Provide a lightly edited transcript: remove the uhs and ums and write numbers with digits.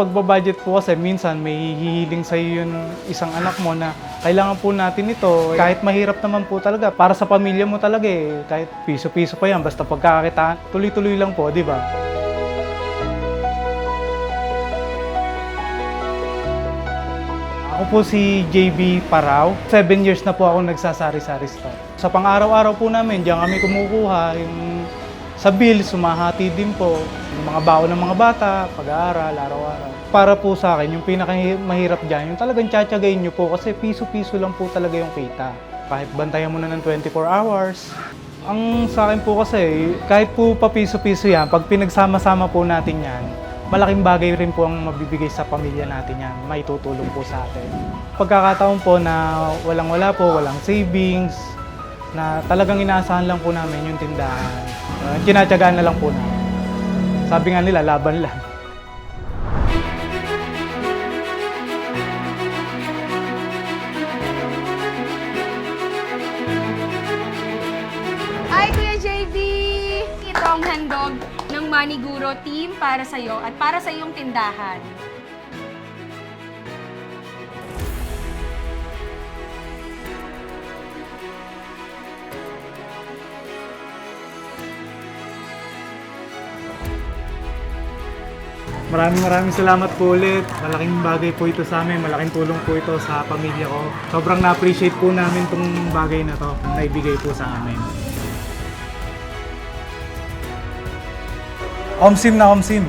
pagbabudget po kasi minsan may hihiling sa iyo yung isang anak mo na kailangan po natin ito. Kahit mahirap naman po talaga, para sa pamilya mo talaga eh. Kahit piso-piso pa yan, basta pagkakakitaan, tuloy-tuloy lang po, di ba? Ako po si JB Parao. 7 years na po ako nagsasari-sari store. Sa pang-araw-araw po namin, diyan kami kumukuha yung sa bills, sumahati din po. Yung mga baon ng mga bata, pag-aaral, araw-araw. Para po sa akin, yung pinakamahirap dyan, yung talagang tsatsagayin nyo po kasi piso-piso lang po talaga yung kita. Kahit bantayan mo na ng 24 hours. Ang sa akin po kasi, kahit po pa piso-piso yan, pag pinagsama-sama po natin yan, malaking bagay rin po ang mabibigay sa pamilya natin yan. May tutulong po sa atin. Pagkakataon po na walang-wala po, walang savings, na talagang inaasahan lang po namin yung tindahan. Tinatyagaan na lang po namin. Sabi nga nila, laban lang. Hi, Kuya JB! Ito ang handog ng Maniguro team para sa'yo at para sa iyong tindahan. Maraming salamat po ulit. Malaking bagay po ito sa amin, malaking tulong po ito sa pamilya ko. Sobrang na-appreciate po namin itong bagay na to na ibigay po sa amin. Omsim na omsim.